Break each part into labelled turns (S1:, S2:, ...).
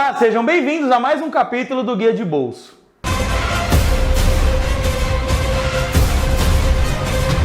S1: Olá, sejam bem-vindos a mais um capítulo do Guia de Bolso.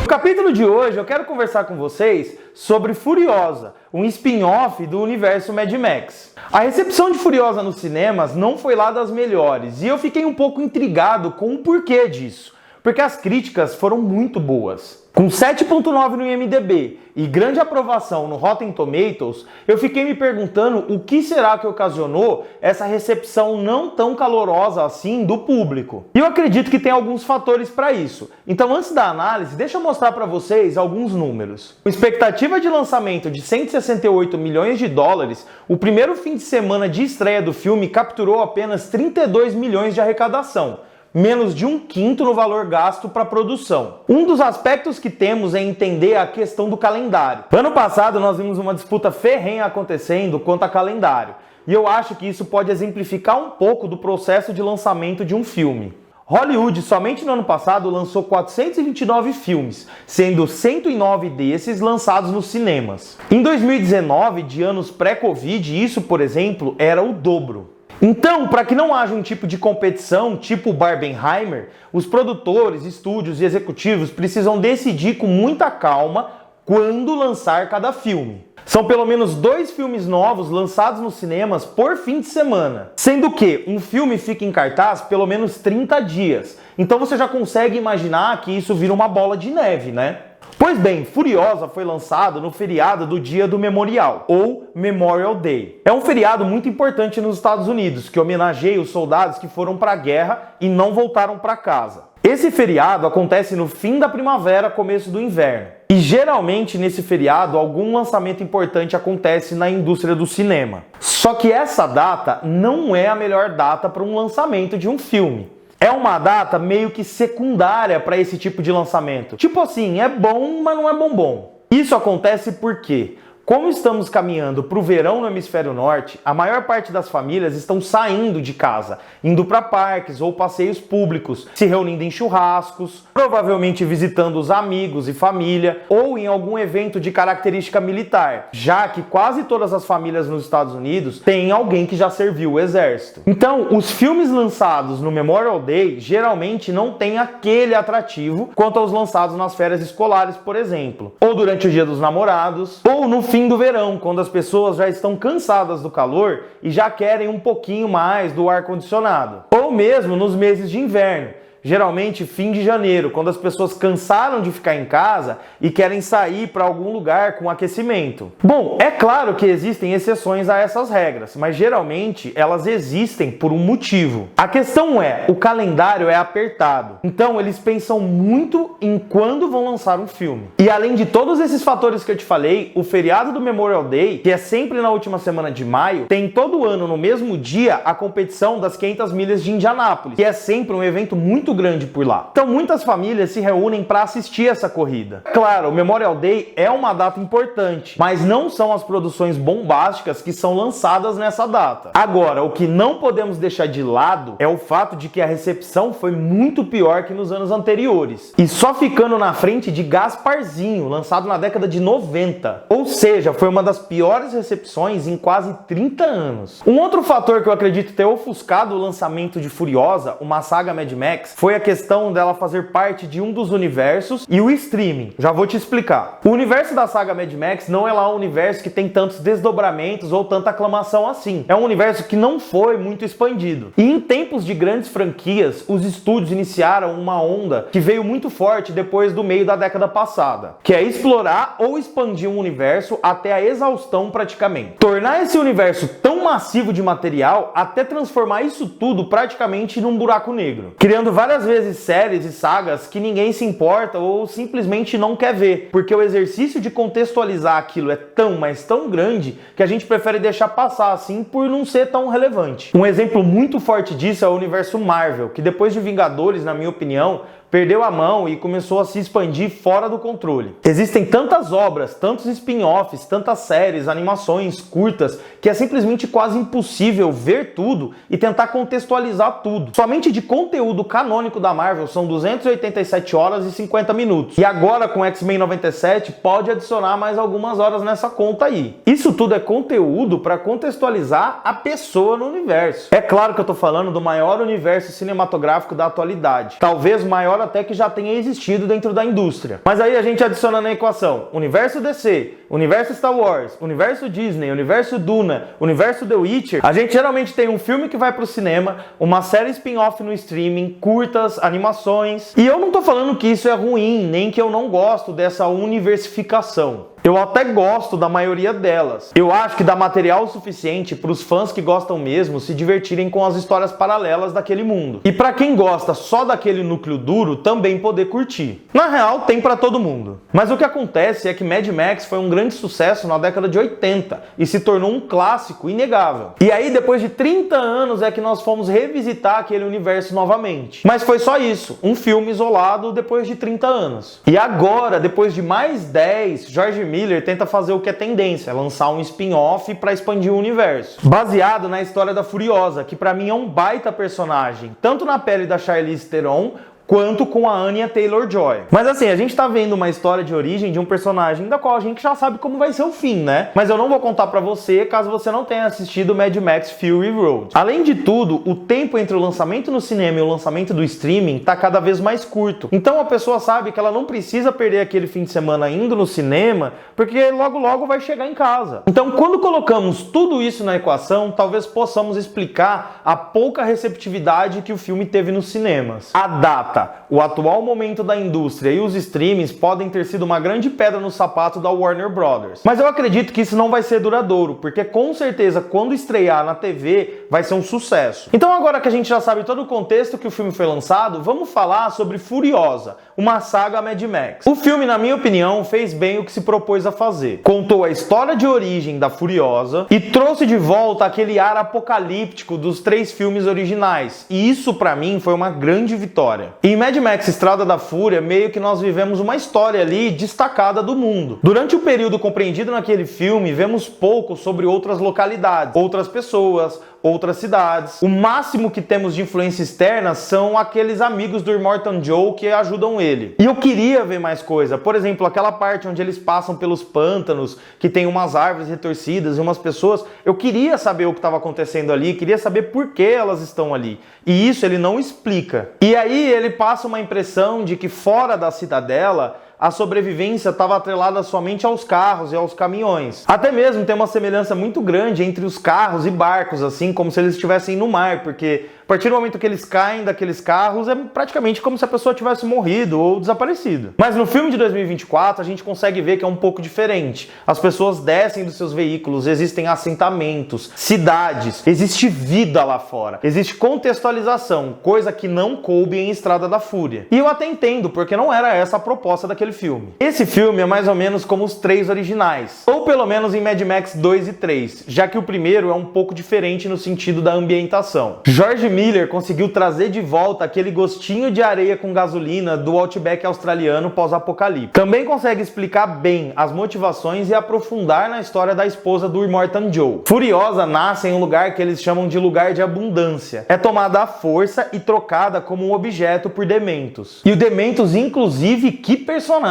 S1: No capítulo de hoje eu quero conversar com vocês sobre Furiosa, um spin-off do universo Mad Max. A recepção de Furiosa nos cinemas não foi lá das melhores e eu fiquei um pouco intrigado com o porquê disso, porque as críticas foram muito boas. Com 7.9 no IMDb e grande aprovação no Rotten Tomatoes, eu fiquei me perguntando o que será que ocasionou essa recepção não tão calorosa assim do público. E eu acredito que tem alguns fatores para isso. Então, antes da análise, deixa eu mostrar para vocês alguns números. Com expectativa de lançamento de 168 milhões de dólares, o primeiro fim de semana de estreia do filme capturou apenas 32 milhões de arrecadação, menos de 1/5 no valor gasto para a produção. Um dos aspectos que temos é entender a questão do calendário. Ano passado nós vimos uma disputa ferrenha acontecendo quanto a calendário, e eu acho que isso pode exemplificar um pouco do processo de lançamento de um filme. Hollywood, somente no ano passado, lançou 429 filmes, sendo 109 desses lançados nos cinemas. Em 2019, de anos pré-Covid, isso, por exemplo, era o dobro. Então, para que não haja um tipo de competição, tipo Barbenheimer, os produtores, estúdios e executivos precisam decidir com muita calma quando lançar cada filme. São pelo menos 2 filmes novos lançados nos cinemas por fim de semana, sendo que um filme fica em cartaz pelo menos 30 dias. Então você já consegue imaginar que isso vira uma bola de neve, né? Pois bem, Furiosa foi lançado no feriado do Dia do Memorial, ou Memorial Day. É um feriado muito importante nos Estados Unidos, que homenageia os soldados que foram para a guerra e não voltaram para casa. Esse feriado acontece no fim da primavera, começo do inverno. E geralmente nesse feriado algum lançamento importante acontece na indústria do cinema. Só que essa data não é a melhor data para um lançamento de um filme. É uma data meio que secundária para esse tipo de lançamento. Tipo assim, é bom, mas não é bombom. Isso acontece porque, como estamos caminhando para o verão no hemisfério norte, a maior parte das famílias estão saindo de casa, indo para parques ou passeios públicos, se reunindo em churrascos, provavelmente visitando os amigos e família, ou em algum evento de característica militar, já que quase todas as famílias nos Estados Unidos têm alguém que já serviu o exército. Então, os filmes lançados no Memorial Day geralmente não têm aquele atrativo quanto aos lançados nas férias escolares, por exemplo, ou durante o Dia dos Namorados, ou no fim do verão, quando as pessoas já estão cansadas do calor e já querem um pouquinho mais do ar-condicionado. Ou mesmo nos meses de inverno, geralmente fim de janeiro, quando as pessoas cansaram de ficar em casa e querem sair para algum lugar com aquecimento. Bom, é claro que existem exceções a essas regras, mas geralmente elas existem por um motivo. A questão é, o calendário é apertado, então eles pensam muito em quando vão lançar um filme. E além de todos esses fatores que eu te falei, o feriado do Memorial Day, que é sempre na última semana de maio, tem todo ano no mesmo dia a competição das 500 milhas de Indianápolis, que é sempre um evento muito grande por lá. Então muitas famílias se reúnem para assistir essa corrida. Claro, o Memorial Day é uma data importante, mas não são as produções bombásticas que são lançadas nessa data. Agora, o que não podemos deixar de lado é o fato de que a recepção foi muito pior que nos anos anteriores, e só ficando na frente de Gasparzinho, lançado na década de 90. Ou seja, foi uma das piores recepções em quase 30 anos. Um outro fator que eu acredito ter ofuscado o lançamento de Furiosa, uma saga Mad Max, foi a questão dela fazer parte de um dos universos e o streaming. Já vou te explicar. O universo da saga Mad Max não é lá um universo que tem tantos desdobramentos ou tanta aclamação assim. É um universo que não foi muito expandido. E em tempos de grandes franquias, os estúdios iniciaram uma onda que veio muito forte depois do meio da década passada, que é explorar ou expandir um universo até a exaustão praticamente. Tornar esse universo tão massivo de material até transformar isso tudo praticamente num buraco negro, criando várias vezes séries e sagas que ninguém se importa ou simplesmente não quer ver, porque o exercício de contextualizar aquilo é tão, mas tão grande que a gente prefere deixar passar assim por não ser tão relevante. Um exemplo muito forte disso é o universo Marvel, que depois de Vingadores, na minha opinião, perdeu a mão e começou a se expandir fora do controle. Existem tantas obras, tantos spin-offs, tantas séries, animações, curtas, que é simplesmente quase impossível ver tudo e tentar contextualizar tudo. Somente de conteúdo canônico da Marvel são 287 horas e 50 minutos. E agora com X-Men 97 pode adicionar mais algumas horas nessa conta aí. Isso tudo é conteúdo para contextualizar a pessoa no universo. É claro que eu tô falando do maior universo cinematográfico da atualidade. Talvez maior até que já tenha existido dentro da indústria. Mas aí a gente adiciona na equação universo DC, universo Star Wars, universo Disney, universo Duna, universo The Witcher. A gente geralmente tem um filme que vai pro cinema, uma série spin-off no streaming, curtas, animações. E eu não tô falando que isso é ruim, nem que eu não gosto dessa universificação. Eu até gosto da maioria delas. Eu acho que dá material suficiente para os fãs que gostam mesmo se divertirem com as histórias paralelas daquele mundo. E para quem gosta só daquele núcleo duro, também poder curtir. Na real, tem para todo mundo. Mas o que acontece é que Mad Max foi um grande sucesso na década de 80 e se tornou um clássico inegável. E aí, depois de 30 anos, é que nós fomos revisitar aquele universo novamente. Mas foi só isso, um filme isolado depois de 30 anos. E agora, depois de mais 10, George Miller tenta fazer o que é tendência, lançar um spin-off para expandir o universo. Baseado na história da Furiosa, que pra mim é um baita personagem, tanto na pele da Charlize Theron, quanto com a Anya Taylor-Joy. Mas assim, a gente tá vendo uma história de origem de um personagem da qual a gente já sabe como vai ser o fim, né? Mas eu não vou contar pra você caso você não tenha assistido Mad Max Fury Road. Além de tudo, o tempo entre o lançamento no cinema e o lançamento do streaming tá cada vez mais curto. Então a pessoa sabe que ela não precisa perder aquele fim de semana indo no cinema, porque logo logo vai chegar em casa. Então quando colocamos tudo isso na equação, talvez possamos explicar a pouca receptividade que o filme teve nos cinemas. A data, o atual momento da indústria e os streamings podem ter sido uma grande pedra no sapato da Warner Brothers. Mas eu acredito que isso não vai ser duradouro, porque com certeza quando estrear na TV vai ser um sucesso. Então agora que a gente já sabe todo o contexto que o filme foi lançado, vamos falar sobre Furiosa, uma saga Mad Max. O filme, na minha opinião, fez bem o que se propôs a fazer. Contou a história de origem da Furiosa e trouxe de volta aquele ar apocalíptico dos 3 filmes originais. E isso pra mim foi uma grande vitória. Em Mad Max Estrada da Fúria, meio que nós vivemos uma história ali destacada do mundo. Durante o período compreendido naquele filme, vemos pouco sobre outras localidades, outras pessoas, outras cidades. O máximo que temos de influência externa são aqueles amigos do Immortan Joe que ajudam ele. E eu queria ver mais coisa. Por exemplo, aquela parte onde eles passam pelos pântanos, que tem umas árvores retorcidas e umas pessoas. Eu queria saber o que estava acontecendo ali, queria saber por que elas estão ali. E isso ele não explica. E aí ele passa uma impressão de que fora da cidadela a sobrevivência estava atrelada somente aos carros e aos caminhões. Até mesmo tem uma semelhança muito grande entre os carros e barcos, assim, como se eles estivessem no mar, porque a partir do momento que eles caem daqueles carros, é praticamente como se a pessoa tivesse morrido ou desaparecido. Mas no filme de 2024, a gente consegue ver que é um pouco diferente. As pessoas descem dos seus veículos, existem assentamentos, cidades, existe vida lá fora, existe contextualização, coisa que não coube em Estrada da Fúria. E eu até entendo, porque não era essa a proposta daquele filme. Esse filme é mais ou menos como os 3 originais, ou pelo menos em Mad Max 2 e 3, já que o primeiro é um pouco diferente no sentido da ambientação. George Miller conseguiu trazer de volta aquele gostinho de areia com gasolina do Outback australiano pós-apocalipse. Também consegue explicar bem as motivações e aprofundar na história da esposa do Immortan Joe. Furiosa nasce em um lugar que eles chamam de lugar de abundância. É tomada à força e trocada como um objeto por Dementos. E o Dementos, inclusive, que personagem!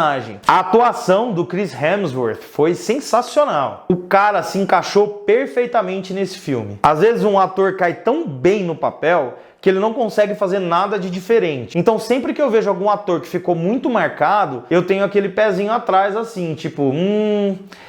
S1: A atuação do Chris Hemsworth foi sensacional. O cara se encaixou perfeitamente nesse filme. Às vezes um ator cai tão bem no papel que ele não consegue fazer nada de diferente. Então sempre que eu vejo algum ator que ficou muito marcado, eu tenho aquele pezinho atrás assim, tipo,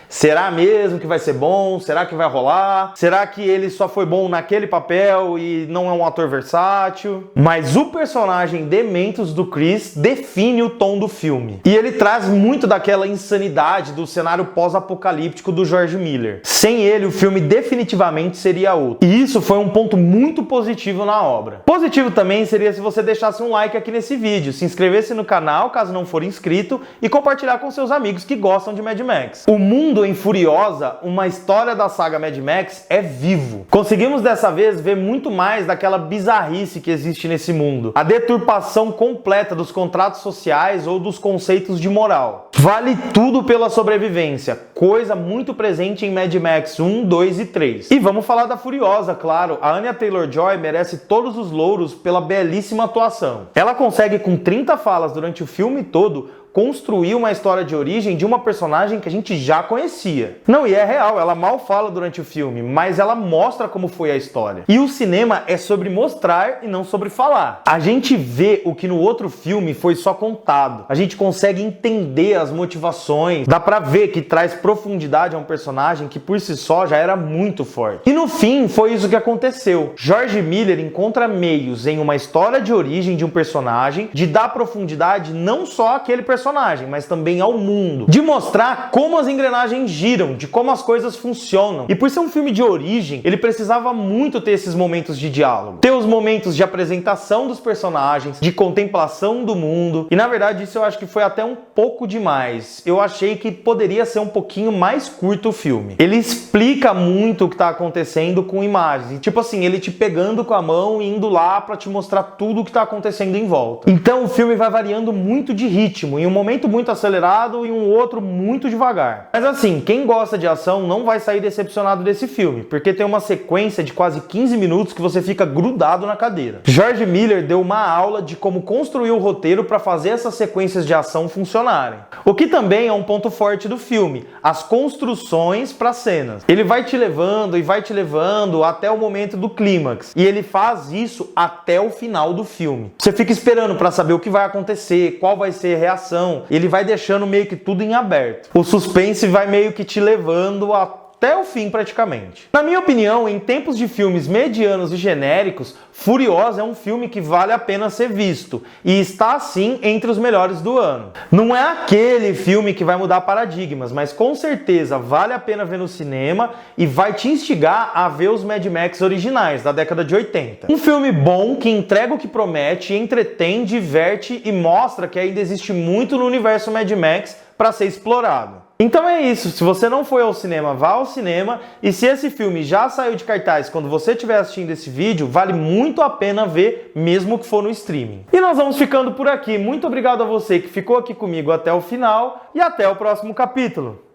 S1: será mesmo que vai ser bom? Será que vai rolar? Será que ele só foi bom naquele papel e não é um ator versátil? Mas o personagem Dementos do Chris define o tom do filme. E ele traz muito daquela insanidade do cenário pós-apocalíptico do George Miller. Sem ele, o filme definitivamente seria outro. E isso foi um ponto muito positivo na obra. Positivo também seria se você deixasse um like aqui nesse vídeo, se inscrevesse no canal caso não for inscrito e compartilhar com seus amigos que gostam de Mad Max. O mundo em Furiosa, uma história da saga Mad Max, é vivo. Conseguimos dessa vez ver muito mais daquela bizarrice que existe nesse mundo, a deturpação completa dos contratos sociais ou dos conceitos de moral. Vale tudo pela sobrevivência, coisa muito presente em Mad Max 1, 2 e 3. E vamos falar da Furiosa, claro. A Anya Taylor-Joy merece todos os louros pela belíssima atuação. Ela consegue, com 30 falas durante o filme todo, construir uma história de origem de uma personagem que a gente já conhecia. Não, e é real, ela mal fala durante o filme, mas ela mostra como foi a história. E o cinema é sobre mostrar e não sobre falar. A gente vê o que no outro filme foi só contado. A gente consegue entender as motivações, dá pra ver que traz profundidade a um personagem que por si só já era muito forte. E no fim, foi isso que aconteceu. George Miller encontra meios em uma história de origem de um personagem de dar profundidade não só àquele personagem, mas também ao mundo, de mostrar como as engrenagens giram, de como as coisas funcionam. E por ser um filme de origem, ele precisava muito ter esses momentos de diálogo, ter os momentos de apresentação dos personagens, de contemplação do mundo, e na verdade isso eu acho que foi até um pouco demais. Eu achei que poderia ser um pouquinho mais curto o filme. Ele explica muito o que tá acontecendo com imagens, tipo assim, ele te pegando com a mão e indo lá pra te mostrar tudo o que tá acontecendo em volta. Então o filme vai variando muito de ritmo, em um momento muito acelerado e um outro muito devagar. Mas assim, quem gosta de ação não vai sair decepcionado desse filme, porque tem uma sequência de quase 15 minutos que você fica grudado na cadeira. George Miller deu uma aula de como construir o roteiro para fazer essas sequências de ação funcionarem. O que também é um ponto forte do filme, as construções para cenas. Ele vai te levando e vai te levando até o momento do clímax, e ele faz isso até o final do filme. Você fica esperando para saber o que vai acontecer, qual vai ser a reação. Ele vai deixando meio que tudo em aberto. O suspense vai meio que te levando até o fim praticamente. Na minha opinião, em tempos de filmes medianos e genéricos, Furiosa é um filme que vale a pena ser visto e está assim entre os melhores do ano. Não é aquele filme que vai mudar paradigmas, mas com certeza vale a pena ver no cinema e vai te instigar a ver os Mad Max originais da década de 80. Um filme bom que entrega o que promete, entretém, diverte e mostra que ainda existe muito no universo Mad Max para ser explorado. Então é isso, se você não foi ao cinema, vá ao cinema, e se esse filme já saiu de cartaz quando você estiver assistindo esse vídeo, vale muito a pena ver, mesmo que for no streaming. E nós vamos ficando por aqui, muito obrigado a você que ficou aqui comigo até o final, e até o próximo capítulo.